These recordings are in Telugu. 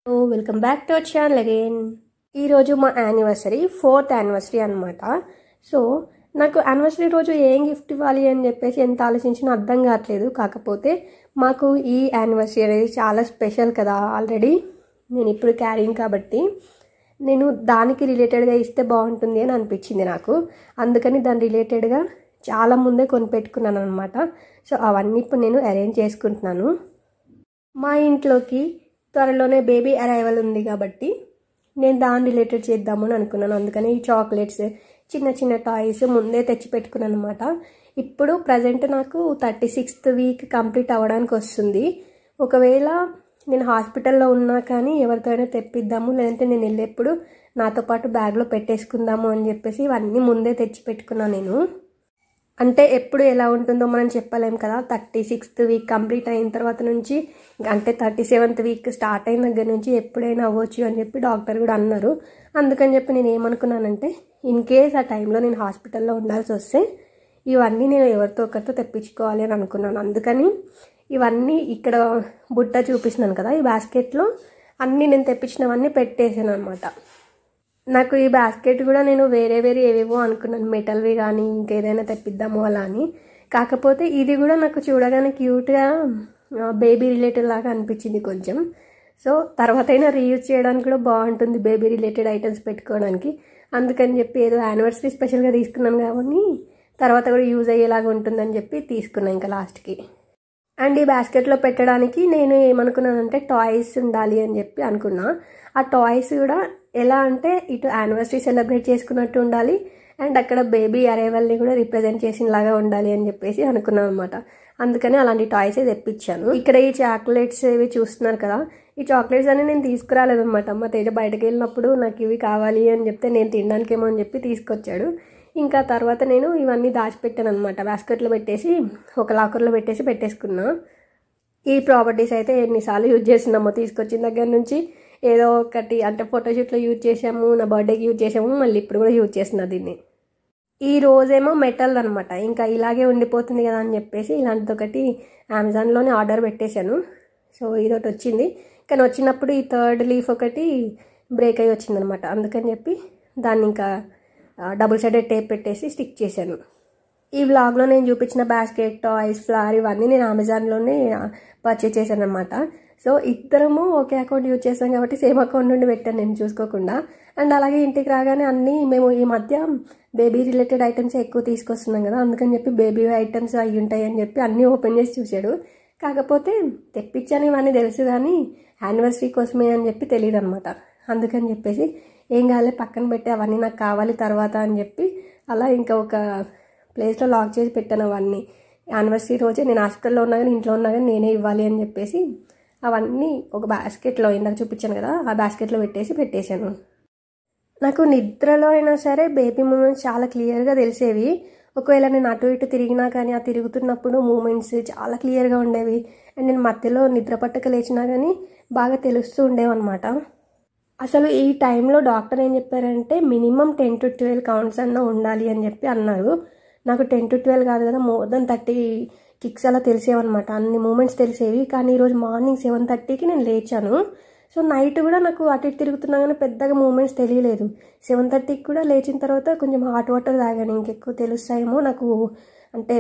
Welcome back to our channel again. ఈరోజు మా యానివర్సరీ 4th యానివర్సరీ అనమాట. సో నాకు యానివర్సరీ రోజు ఏం గిఫ్ట్ ఇవ్వాలి అని చెప్పేసి ఎంత ఆలోచించినా అర్థం కావట్లేదు. కాకపోతే మాకు ఈ యానివర్సరీ అనేది చాలా స్పెషల్ కదా. ఆల్రెడీ నేను ఇప్పుడు క్యారింగ్ కాబట్టి నేను దానికి రిలేటెడ్గా ఇస్తే బాగుంటుంది అని అనిపించింది నాకు. అందుకని దాని రిలేటెడ్గా చాలా ముందే కొనిపెట్టుకున్నాను అనమాట. సో అవన్నీ ఇప్పుడు నేను అరేంజ్ చేసుకుంటున్నాను. మా ఇంట్లోకి త్వరలోనే బేబీ అరైవల్ ఉంది కాబట్టి నేను దాని రిలేటెడ్ చేద్దామని అనుకున్నాను. అందుకని ఈ చాక్లెట్స్, చిన్న చిన్న టాయ్స్ ముందే తెచ్చి పెట్టుకున్నాను అనమాట. ఇప్పుడు ప్రజెంట్ నాకు 36th వీక్ కంప్లీట్ అవ్వడానికి వస్తుంది. ఒకవేళ నేను హాస్పిటల్లో ఉన్నా కానీ ఎవరితో అయినా తెప్పిద్దాము, లేదంటే నేను వెళ్ళేప్పుడు నాతో పాటు బ్యాగ్లో పెట్టేసుకుందాము అని చెప్పేసి ఇవన్నీ ముందే తెచ్చి పెట్టుకున్నాను నేను. అంటే ఎప్పుడు ఎలా ఉంటుందో మనం చెప్పలేం కదా. 36th వీక్ కంప్లీట్ అయిన తర్వాత నుంచి అంటే 37th వీక్ స్టార్ట్ అయిన దగ్గర నుంచి ఎప్పుడైనా అవ్వచ్చు అని చెప్పి డాక్టర్ కూడా అన్నారు. అందుకని చెప్పి నేను ఏమనుకున్నానంటే ఇన్ కేస్ ఆ టైంలో నేను హాస్పిటల్లో ఉండాల్సి వస్తే ఇవన్నీ నేను ఎవరితో ఒకరితో తెప్పించుకోవాలి అని అనుకున్నాను. అందుకని ఇవన్నీ ఇక్కడ బుట్ట చూపిస్తున్నాను కదా, ఈ బాస్కెట్లో అన్నీ నేను తెప్పించినవన్నీ పెట్టేసాను అనమాట. నాకు ఈ బాస్కెట్ కూడా నేను వేరే ఏవేవో అనుకున్నాను, మెటల్వి కానీ ఇంకేదైనా తెప్పిద్దాము అలా అని. కాకపోతే ఇది కూడా నాకు చూడగానే క్యూట్గా బేబీ రిలేటెడ్ లాగా అనిపించింది కొంచెం. సో తర్వాత అయినా రీయూజ్ చేయడానికి కూడా బాగుంటుంది బేబీ రిలేటెడ్ ఐటమ్స్ పెట్టుకోవడానికి. అందుకని చెప్పి ఏదో యానివర్సరీ స్పెషల్గా తీసుకున్నాను కాబట్టి తర్వాత కూడా యూజ్ అయ్యేలాగా ఉంటుందని చెప్పి తీసుకున్నాను ఇంకా లాస్ట్కి. అండ్ ఈ బాస్కెట్లో పెట్టడానికి నేను ఏమనుకున్నానంటే టాయ్స్ ఉండాలి అని చెప్పి అనుకున్నా. ఆ టాయ్స్ కూడా ఎలా అంటే ఇటు యానివర్సరీ సెలబ్రేట్ చేసుకున్నట్టు ఉండాలి అండ్ అక్కడ బేబీ అరైవల్ని కూడా రిప్రజెంట్ చేసినలాగా ఉండాలి అని చెప్పేసి అనుకున్నాను అనమాట. అందుకని అలాంటి టాయ్సే తెప్పించాను. ఇక్కడ ఈ చాక్లెట్స్ ఇవి చూస్తున్నారు కదా, ఈ చాక్లెట్స్ అని నేను తీసుకురాలేదన్నమాట. మా తేజ బయటకు వెళ్ళినప్పుడు నాకు ఇవి కావాలి అని చెప్తే నేను తినడానికేమో అని చెప్పి తీసుకొచ్చాడు. ఇంకా తర్వాత నేను ఇవన్నీ దాచిపెట్టాను అనమాట. బాస్కెట్లో పెట్టేసి ఒక లాకర్లో పెట్టేసుకున్నా. ఈ ప్రాపర్టీస్ అయితే ఎన్నిసార్లు యూజ్ చేస్తున్నామో, తీసుకొచ్చిన దగ్గర నుంచి ఏదో ఒకటి అంటే ఫోటోషూట్లో యూజ్ చేసాము, నా బర్త్డేకి యూజ్ చేసాము, మళ్ళీ ఇప్పుడు కూడా యూజ్ చేస్తున్నా దీన్ని. ఈ రోజేమో మెటల్ అనమాట, ఇంకా ఇలాగే ఉండిపోతుంది కదా అని చెప్పేసి ఇలాంటిది ఒకటి అమెజాన్లోనే ఆర్డర్ పెట్టేశాను. సో ఇదొకటి వచ్చింది, కానీ వచ్చినప్పుడు ఈ 3rd లీఫ్ ఒకటి బ్రేక్ అయ్యి వచ్చిందనమాట. అందుకని చెప్పి దాన్ని ఇంకా డబుల్ సైడెడ్ టేప్ పెట్టేసి స్టిక్ చేశాను. ఈ వ్లాగ్లో నేను చూపించిన బాస్కెట్, టాయ్స్, ఫ్లవర్ ఇవన్నీ నేను అమెజాన్లోనే పర్చేస్ చేశాను అనమాట. సో ఇద్దరము ఒకే అకౌంట్ యూజ్ చేస్తాం కాబట్టి సేమ్ అకౌంట్ నుండి పెట్టాను నేను చూసుకోకుండా. అండ్ అలాగే ఇంటికి రాగానే అన్నీ మేము ఈ మధ్య బేబీ రిలేటెడ్ ఐటమ్స్ ఎక్కువ తీసుకొస్తున్నాం కదా, అందుకని చెప్పి బేబీ ఐటమ్స్ అవి ఉంటాయి అని చెప్పి అన్నీ ఓపెన్ చేసి చూశాడు. కాకపోతే తెప్పించాను ఇవన్నీ తెలుసు కానీ యానివర్సరీ కోసమే అని చెప్పి తెలియదు అనమాట. అందుకని చెప్పేసి ఏం కావాలి పక్కన పెట్టి అవన్నీ నాకు కావాలి తర్వాత అని చెప్పి అలా ఇంకా ఒక ప్లేస్లో లాక్ చేసి పెట్టాను అవన్నీ. యానివర్సరీ రోజే నేను హాస్పిటల్లో ఉన్నా కానీ ఇంట్లో ఉన్నా కానీ నేనే ఇవ్వాలి అని చెప్పేసి అవన్నీ ఒక బాస్కెట్లో ఇందాక చూపించాను కదా, ఆ బాస్కెట్లో పెట్టేశాను. నాకు నిద్రలో అయినా సరే బేబీ మూమెంట్స్ చాలా క్లియర్గా తెలిసేవి. ఒకవేళ నేను అటు ఇటు తిరిగినా కానీ ఆ తిరుగుతున్నప్పుడు మూమెంట్స్ చాలా క్లియర్గా ఉండేవి. అండ్ నేను మధ్యలో నిద్ర పట్టక లేచినా కానీ బాగా తెలుస్తూ ఉండేవన్నమాట. అసలు ఈ టైంలో డాక్టర్ ఏం చెప్పారంటే మినిమం 10 to 12 కౌంట్స్ అన్నా ఉండాలి అని చెప్పి అన్నారు. నాకు 10 to 12 కాదు కదా, మోర్ దెన్ 30 కిక్స్ అలా తెలిసేవన్నమాట, అన్ని మూమెంట్స్ తెలిసేవి. కానీ ఈరోజు మార్నింగ్ 7:30కి నేను లేచాను. సో నైట్ కూడా నాకు అటు ఇటు తిరుగుతున్నా కానీ పెద్దగా మూమెంట్స్ తెలియలేదు. 7:30కి కూడా లేచిన తర్వాత కొంచెం హాట్ వాటర్ తాగాను, ఇంకెక్కువ తెలుస్తాయేమో నాకు, అంటే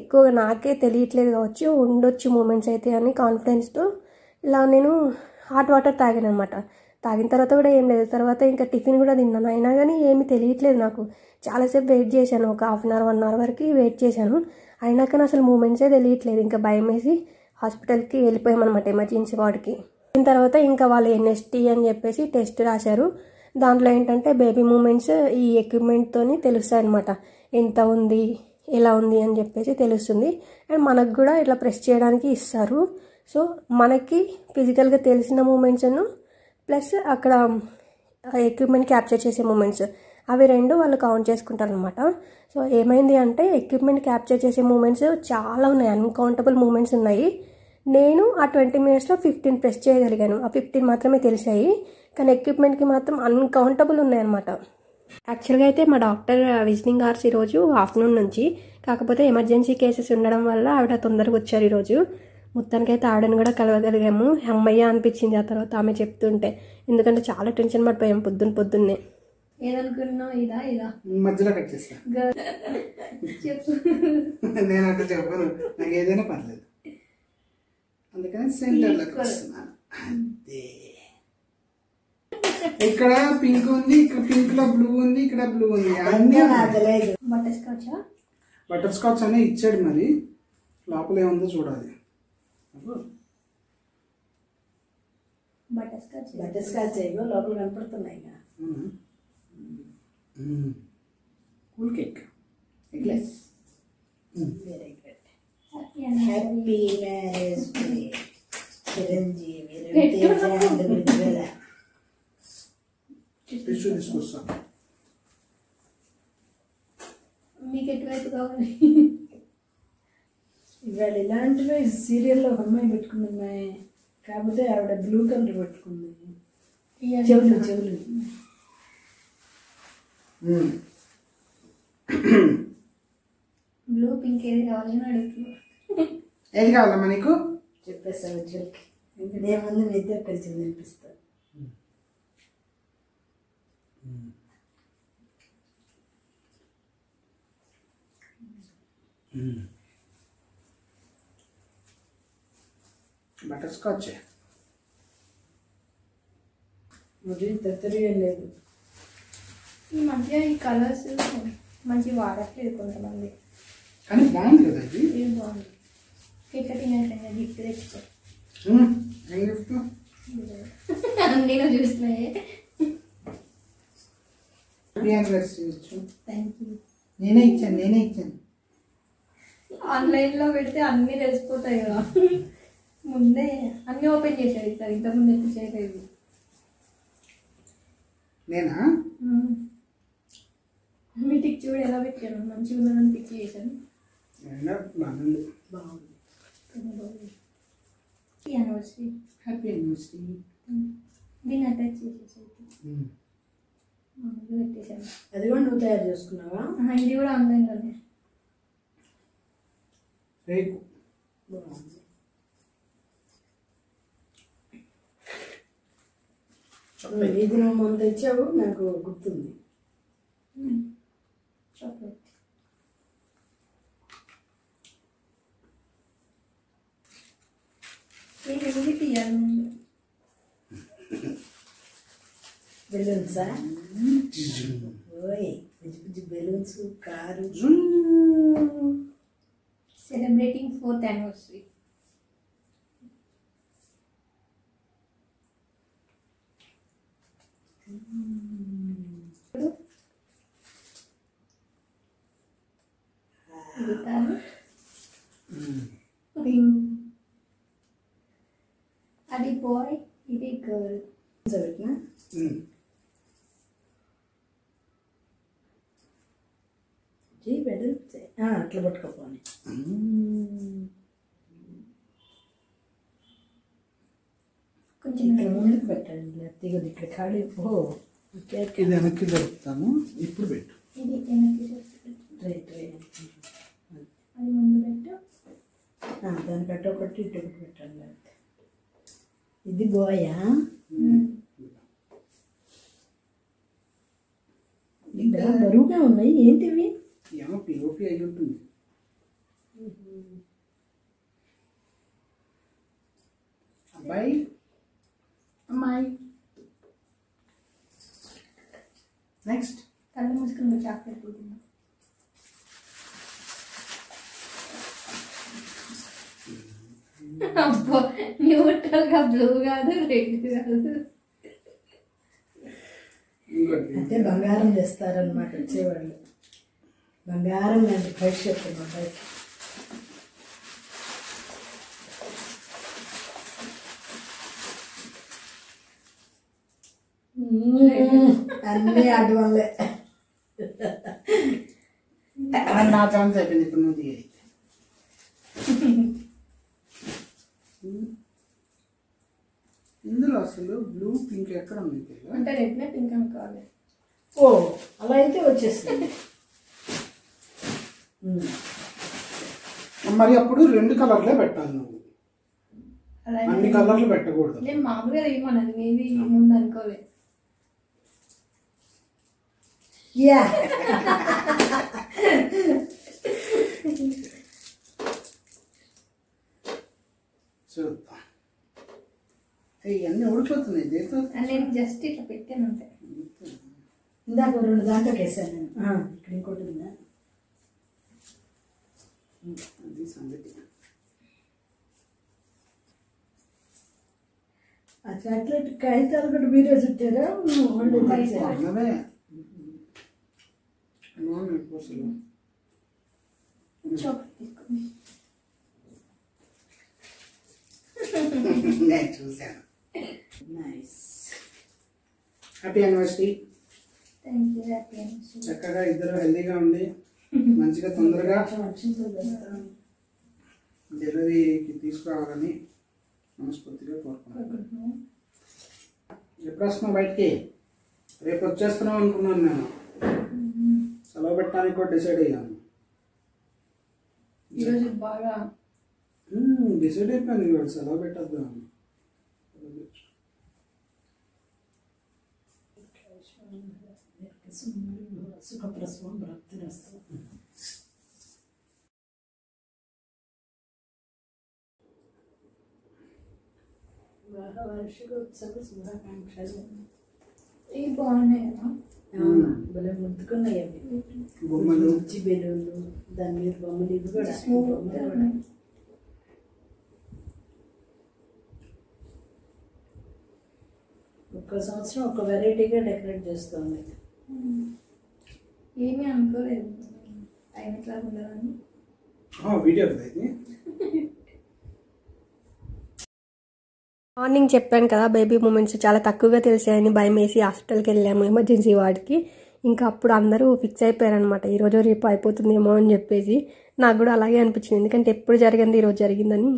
ఎక్కువగా నాకే తెలియట్లేదు కావచ్చు, ఉండొచ్చు మూమెంట్స్ అయితే అని కాన్ఫిడెన్స్తో ఇలా నేను హాట్ వాటర్ తాగాను అనమాట. తాగిన తర్వాత కూడా ఏం లేదు. తర్వాత ఇంకా టిఫిన్ కూడా తిన్నాను, అయినా కానీ ఏమీ తెలియట్లేదు నాకు. చాలాసేపు వెయిట్ చేశాను, ఒక 1/2 hour 1 hour వరకు వెయిట్ చేశాను. అయినా కానీ అసలు మూమెంట్సే తెలియట్లేదు. ఇంకా భయం వేసి హాస్పిటల్కి వెళ్ళిపోయామన్నమాట, ఎమర్జెన్సీ వార్డ్కి. దీని తర్వాత ఇంకా వాళ్ళు NST అని చెప్పేసి టెస్ట్ రాశారు. దాంట్లో ఏంటంటే బేబీ మూమెంట్స్ ఈ ఎక్విప్మెంట్తో తెలుస్తాయి అనమాట, ఎంత ఉంది ఎలా ఉంది అని చెప్పేసి తెలుస్తుంది. అండ్ మనకు కూడా ఇట్లా ప్రెస్ చేయడానికి ఇస్తారు. సో మనకి ఫిజికల్గా తెలిసిన మూమెంట్స్ను ప్లస్ అక్కడ ఎక్విప్మెంట్ క్యాప్చర్ చేసే మూమెంట్స్ అవి రెండు వాళ్ళు కౌంట్ చేసుకుంటారు అనమాట. సో ఏమైంది అంటే ఎక్విప్మెంట్ క్యాప్చర్ చేసే మూమెంట్స్ చాలా ఉన్నాయి, అన్కౌంటబుల్ మూమెంట్స్ ఉన్నాయి. నేను ఆ 20 minutesలో 15 ప్రెస్ చేయగలిగాను, ఆ 15 మాత్రమే తెలిసాయి. కానీ ఎక్విప్మెంట్కి మాత్రం అన్కౌంటబుల్ ఉన్నాయన్నమాట. యాక్చువల్గా అయితే మా డాక్టర్ విజిటింగ్ అవర్స్ ఈరోజు ఆఫ్టర్నూన్ నుంచి, కాకపోతే ఎమర్జెన్సీ కేసెస్ ఉండడం వల్ల ఆవిడ తొందరగా వచ్చారు ఈరోజు. మొత్తానికైతే ఆడని కూడా కలవగలిగాము. అమ్మయ్య అనిపించింది ఆ తర్వాత ఆమె చెప్తుంటే, ఎందుకంటే చాలా టెన్షన్ పడిపోయాం పొద్దున్నే. ఏదనుకున్నావు? ఇదా మధ్యలో కట్ చేస్తా. చెప్పు. నేను అట్లా చెప్పను, నాకు ఏదైనా పర్లేదు, అందుకని సెంటర్లోకి వస్తున్నాను. అంతే. ఇక్కడ పింక్ ఉంది, ఇక్కడ పింక్ లో బ్లూ ఉంది, ఇక్కడ బ్లూ ఉంది. బటర్ స్కాచ్ అనే ఇచ్చాడు, మరి లోపల ఏముందో చూడాలి. బటర్ స్కాచ్ లోపల కనపడుతున్నాయి. Cool cake, eggless. Very good. Happy marriage day Chiranjeevi. Tissue తీసుకొస్తా. మీకు ఎటువైపు కావాలి? ఇవాళ ఇలాంటివి సీరియల్లో ఒక అమ్మాయి పెట్టుకుంది, కాకపోతే ఆవిడ బ్లూ కలర్ పెట్టుకుంది. చెవులు బ్లూ పింక్ ఏది కావాలని అడుగుతున్నా. ఏది కావాలమ్మా నీకు? చెప్పేస్తా ఉజ్వల్కి. నేను ముందు మీ ఇద్దరు కలిసి వినిపిస్తా. బటర్ స్కాచ్ మరి తత్తరిగా లేదు. ఈ మధ్య ఈ కలర్స్ మంచి వాడట్లేదు కొంతమంది, కానీ బాగుంది కదా ఇది. ఇది బాగుంది. టికెటింగ్ గిఫ్ట్ తెచ్చుకో. అన్నీ చూస్తున్నాయి. నేనే ఇచ్చాను. ఆన్లైన్లో పెడితే అన్నీ తెలిసిపోతాయి కదా, ముందే అన్నీ ఓపెన్ చేశారు. ఇస్తారు ఇంతకుముందు ఎప్పుడు చేయలేదు. నేనా? మీటికి చూడు ఎలా పెట్టాను, మంచిగా ఉందని పిక్ చేశాను. బాగుంది. యానివర్సరీ. Happy anniversary. దీన్ని అటాచ్ చేసేసి పెట్టేశాను. అది కూడా నువ్వు తయారు చేసుకున్నావా? ఇది కూడా ఆన్లైన్లోనే. రేకు బాగుంది. ఇది నువ్వు మొన్న తెచ్చావు, నాకు గుర్తుంది. చాక్లెట్. ఇది తీయాలి. బెలూన్సా? ఓయ్ balloons, car. Celebrating 4th anniversary. అది బాయ్, ఇది గర్ల్. పెట్టినా అట్లా పట్టుకోపోని. కొంచెం ఇక్కడ ముందుకు పెట్టండి, లేకపోతే ఇక్కడ ఖాళీ. ఇది వెనక్కి జరుపుతాను, ఇప్పుడు పెట్టు. ఇది వెనక్కి ట్రై అది ముందు పెట్టు. దానికి అటు ఒకటి ఇటు ఒకటి పెట్టండి. లేకపోతే ఇది బాయా? ఇంకా బరువుగా ఉన్నాయి ఏంటివి? ఏమో పిఓపి అయి ఉంటుంది. అబ్బాయి అమ్మాయి. నెక్స్ట్ కళ్ళు మూసుకుని చాక్లెట్ తింటున్నా. అబ్బో, న్యూట్రల్గా బ్లూ కాదు, రెడ్ కాదు. అంటే బంగారం తెస్తారనమాట వచ్చేవాళ్ళు. బంగారం లాంటి భవిష్యత్తు అబ్బాయి. అన్నీ అటు వల్లే. నా ఛాన్స్ అయిపోయింది, ఇప్పుడు నువ్వు తీయాలి. ఇందులో అసలు బ్లూ పింక్ ఎక్కడ ఉంది? అంటే రెడ్నే పింక్ అనుకోవాలి. ఓ అలా అయితే వచ్చేస్తుంది. మరి అప్పుడు 2 కలర్లే పెట్టాలి నువ్వు. అన్ని కలర్లు పెట్టకూడదు. నేను మామూలుగా ఏమన్నది మేబీ ముందు అనుకోలేదు. యా చూద్దాం. ఇవన్నీ ఉడిపోతున్నాయి దేంతో. నేను జస్ట్ ఇట్లా పెట్టాను అంతే. ఇందాక 2 దాంట్లోకి వేసాను నేను. ఇక్కడ ఇంకోటి ఉందా? అది సంగతి. ఆ చాక్లెట్ కాగితాలు కూడా మీరే చుట్టారా? అన్నదే నూనె ఎక్కువ అసలు. చాక్లెట్ తీసుకోండి. నేను చూశాను. Nice. Happy anniversary. Thank you. Happy anniversary. చక్కగా ఇద్దరు హెల్దీగా ఉండి మంచిగా తొందరగా డెలివరీకి తీసుకురావాలని మనస్ఫూర్తిగా కోరుకుంటున్నాను. ఎప్పుడు వస్తున్నావు బయటికి? రేపు వచ్చేస్తున్నావు అనుకున్నాను నేను. సెలవు పెట్టడానికి కూడా డిసైడ్ అయ్యాను. ఈరోజు బాగా డిసైడ్ అయిపోయాను ఇవాళ సెలవు పెట్టద్దు. సుఖప్రసవం భక్తిరస్తు. వార్షికోత్సవ శుభాకాంక్షలు. ఇవి బాగున్నాయి కదా. భలే ముద్దుకున్నాయి అవి. బొమ్మలు మంచి బెలూన్లు, దాని మీద బొమ్మలు. ఇవి కూడా స్మూత్ బొమ్మలు కూడా. ఒక్క సంవత్సరం ఒక వెరైటీగా డెకరేట్ చేస్తుంది. ఏమీ అనుకోలేదు టైం ఎట్లా ఉండదని. వీడియో ఇది. మార్నింగ్ చెప్పాను కదా బేబీ మూమెంట్స్ చాలా తక్కువగా తెలిసాయని భయం వేసి హాస్పిటల్కి వెళ్ళాము ఎమర్జెన్సీ వార్డ్కి. ఇంకా అప్పుడు అందరూ ఫిక్స్ అయిపోయారనమాట ఈరోజు రేపు అయిపోతుందేమో అని చెప్పేసి. నాకు కూడా అలాగే అనిపించింది, ఎందుకంటే ఎప్పుడు జరిగింది ఈరోజు జరిగిందని.